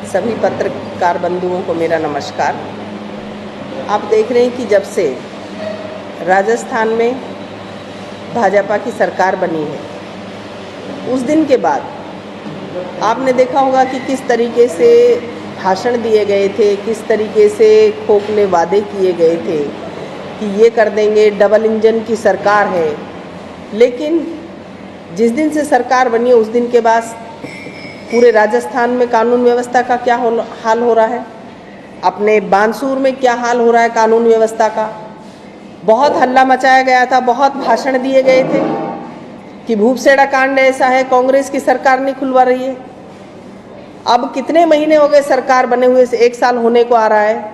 सभी पत्रकार बंधुओं को मेरा नमस्कार। आप देख रहे हैं कि जब से राजस्थान में भाजपा की सरकार बनी है, उस दिन के बाद आपने देखा होगा कि किस तरीके से भाषण दिए गए थे, किस तरीके से खोखले वादे किए गए थे कि ये कर देंगे, डबल इंजन की सरकार है। लेकिन जिस दिन से सरकार बनी है उस दिन के बाद पूरे राजस्थान में कानून व्यवस्था का क्या हाल हो रहा है, अपने बानसूर में क्या हाल हो रहा है कानून व्यवस्था का। बहुत हल्ला मचाया गया था, बहुत भाषण दिए गए थे कि भूपसेड़ा कांड ऐसा है, कांग्रेस की सरकार नहीं खुलवा रही है। अब कितने महीने हो गए सरकार बने हुए, से 1 साल होने को आ रहा है,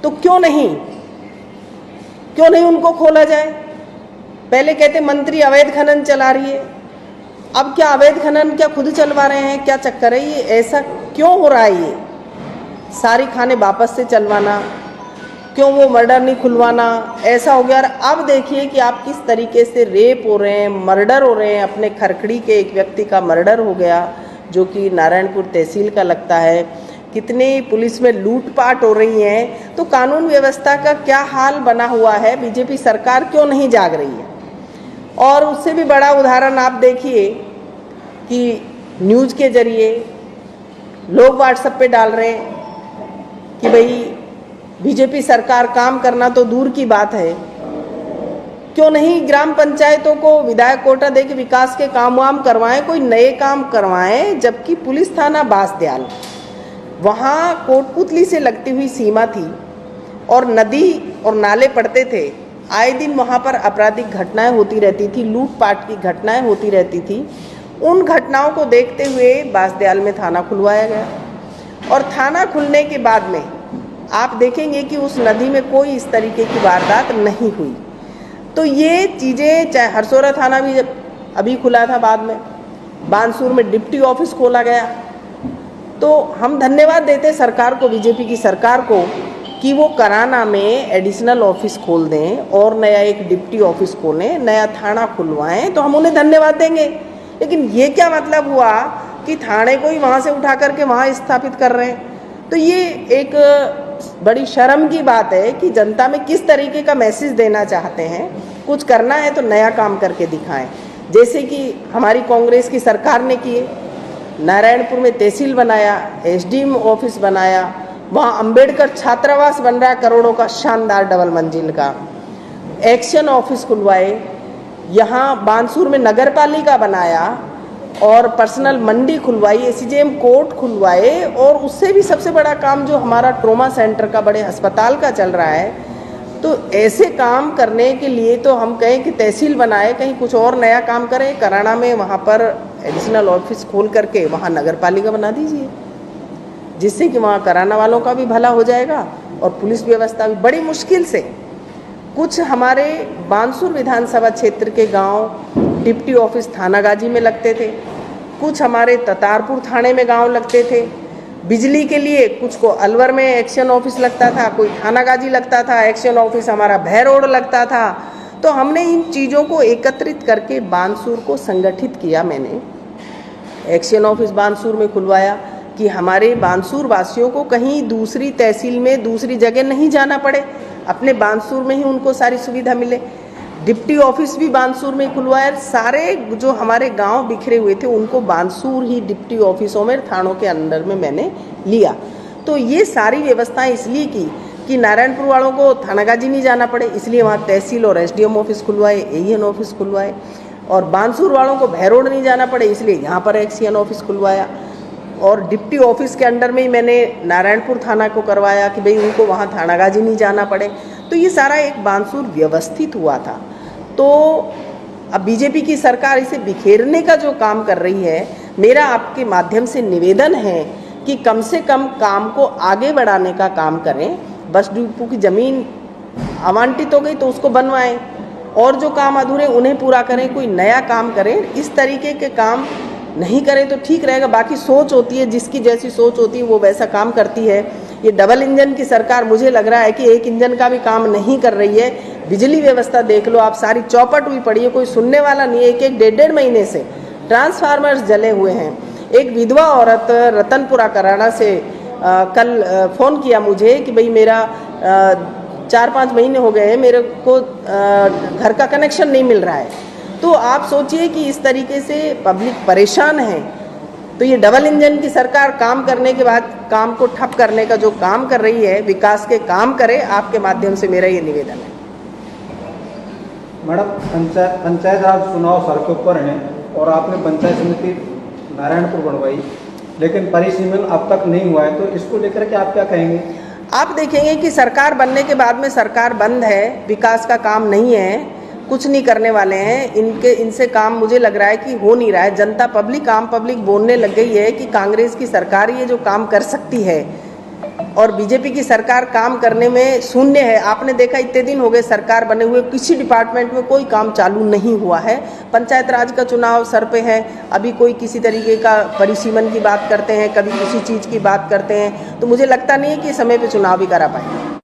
तो क्यों नहीं उनको खोला जाए। पहले कहते मंत्री अवैध खनन चला रही है, अब क्या अवैध खनन क्या खुद चलवा रहे हैं, क्या चक्कर है ये, ऐसा क्यों हो रहा है। ये सारी खाने वापस से चलवाना, क्यों वो मर्डर नहीं खुलवाना, ऐसा हो गया। अब देखिए कि आप किस तरीके से रेप हो रहे हैं, मर्डर हो रहे हैं। अपने खरखड़ी के एक व्यक्ति का मर्डर हो गया जो कि नारायणपुर तहसील का लगता है। कितनी पुलिस में लूटपाट हो रही है। तो कानून व्यवस्था का क्या हाल बना हुआ है, बीजेपी सरकार क्यों नहीं जाग रही है। और उससे भी बड़ा उदाहरण आप देखिए कि न्यूज़ के जरिए लोग व्हाट्सएप पे डाल रहे हैं कि भाई बीजेपी सरकार काम करना तो दूर की बात है, क्यों नहीं ग्राम पंचायतों को विधायक कोटा दे के विकास के काम वाम करवाएं, कोई नए काम करवाएं। जबकि पुलिस थाना बांसदयाल, वहाँ कोटपुतली से लगती हुई सीमा थी और नदी और नाले पड़ते थे। आए दिन वहाँ पर आपराधिक घटनाएं होती रहती थी, लूटपाट की घटनाएं होती रहती थी। उन घटनाओं को देखते हुए बांसदयाल में थाना खुलवाया गया और थाना खुलने के बाद में आप देखेंगे कि उस नदी में कोई इस तरीके की वारदात नहीं हुई। तो ये चीज़ें, चाहे हरसोरा थाना भी अभी खुला था, बाद में बानसूर में डिप्टी ऑफिस खोला गया। तो हम धन्यवाद देते सरकार को, बीजेपी की सरकार को, कि वो कराना में एडिशनल ऑफिस खोल दें और नया एक डिप्टी ऑफिस खोलें, नया थाना खुलवाएं, तो हम उन्हें धन्यवाद देंगे। लेकिन ये क्या मतलब हुआ कि थाने को ही वहाँ से उठा करके वहाँ स्थापित कर रहे हैं। तो ये एक बड़ी शर्म की बात है कि जनता में किस तरीके का मैसेज देना चाहते हैं। कुछ करना है तो नया काम करके दिखाएं, जैसे कि हमारी कांग्रेस की सरकार ने किए। नारायणपुर में तहसील बनाया, एसडीएम ऑफिस बनाया, वहाँ अंबेडकर छात्रावास बन रहा है करोड़ों का, शानदार डबल मंजिल का। एक्शन ऑफिस खुलवाए, यहाँ बानसूर में नगर पालिका बनाया और पर्सनल मंडी खुलवाई, एसीजेएम कोर्ट खुलवाए। और उससे भी सबसे बड़ा काम जो हमारा ट्रॉमा सेंटर का, बड़े अस्पताल का चल रहा है। तो ऐसे काम करने के लिए तो हम कहें कि तहसील बनाए, कहीं कुछ और नया काम करें। कराना में वहाँ पर एडिशनल ऑफिस खोल करके वहाँ नगर पालिका बना दीजिए, जिससे कि वहाँ कराना वालों का भी भला हो जाएगा और पुलिस व्यवस्था भी। बड़ी मुश्किल से कुछ हमारे बानसूर विधानसभा क्षेत्र के गांव डिप्टी ऑफिस थानागाजी में लगते थे, कुछ हमारे ततारपुर थाने में गांव लगते थे। बिजली के लिए कुछ को अलवर में एक्शन ऑफिस लगता था, कोई थानागाजी लगता था, एक्शन ऑफिस हमारा भै रोड लगता था। तो हमने इन चीज़ों को एकत्रित करके बानसूर को संगठित किया। मैंने एक्शन ऑफिस बानसूर में खुलवाया कि हमारे बानसूर वासियों को कहीं दूसरी तहसील में, दूसरी जगह नहीं जाना पड़े, अपने बानसूर में ही उनको सारी सुविधा मिले। डिप्टी ऑफिस भी बानसूर में खुलवाया। सारे जो हमारे गांव बिखरे हुए थे उनको बानसूर ही डिप्टी ऑफिसों में, थानों के अंदर में मैंने लिया। तो ये सारी व्यवस्थाएं इसलिए की कि नारायणपुर वालों को थानागाजी नहीं जाना पड़े, इसलिए वहाँ तहसील और एसडीएम ऑफिस खुलवाए, एईएन ऑफिस खुलवाए। और बानसूर वालों को भै रोड नहीं जाना पड़े, इसलिए यहाँ पर एक्सीएन ऑफिस खुलवाया। और डिप्टी ऑफिस के अंडर में ही मैंने नारायणपुर थाना को करवाया कि भाई उनको वहाँ थानागाजी नहीं जाना पड़े। तो ये सारा एक बानसूर व्यवस्थित हुआ था। तो अब बीजेपी की सरकार इसे बिखेरने का जो काम कर रही है, मेरा आपके माध्यम से निवेदन है कि कम से कम काम को आगे बढ़ाने का काम करें। बस डिपो की ज़मीन आवंटित हो गई तो उसको बनवाएं, और जो काम अधूरे उन्हें पूरा करें, कोई नया काम करें। इस तरीके के काम नहीं करें तो ठीक रहेगा। बाकी सोच होती है, जिसकी जैसी सोच होती है वो वैसा काम करती है। ये डबल इंजन की सरकार मुझे लग रहा है कि एक इंजन का भी काम नहीं कर रही है। बिजली व्यवस्था देख लो आप, सारी चौपट हुई पड़ी है, कोई सुनने वाला नहीं है। एक एक 1.5 महीने से ट्रांसफार्मर्स जले हुए हैं। एक विधवा औरत रतनपुरा कराड़ा से कल फ़ोन किया मुझे कि भाई मेरा 4-5 महीने हो गए हैं, मेरे को घर का कनेक्शन नहीं मिल रहा है। तो आप सोचिए कि इस तरीके से पब्लिक परेशान है। तो ये डबल इंजन की सरकार काम करने के बाद काम को ठप करने का जो काम कर रही है, विकास के काम करे, आपके माध्यम से मेरा ये निवेदन है। मैडम, पंचायत राज चुनाव सर के ऊपर हैं और आपने पंचायत समिति नारायणपुर बनवाई, लेकिन परिसीमन अब तक नहीं हुआ है, तो इसको लेकर के आप क्या कहेंगे? आप देखेंगे कि सरकार बनने के बाद में सरकार बंद है, विकास का काम नहीं है, कुछ नहीं करने वाले हैं, इनसे काम मुझे लग रहा है कि हो नहीं रहा है। जनता पब्लिक बोलने लग गई है कि कांग्रेस की सरकार ये जो काम कर सकती है और बीजेपी की सरकार काम करने में शून्य है। आपने देखा इतने दिन हो गए सरकार बने हुए, किसी डिपार्टमेंट में कोई काम चालू नहीं हुआ है। पंचायत राज का चुनाव सर पे है, अभी कोई किसी तरीके का परिसीमन की बात करते हैं, कभी किसी चीज़ की बात करते हैं, तो मुझे लगता नहीं है कि समय पे चुनाव भी करा पाएंगे।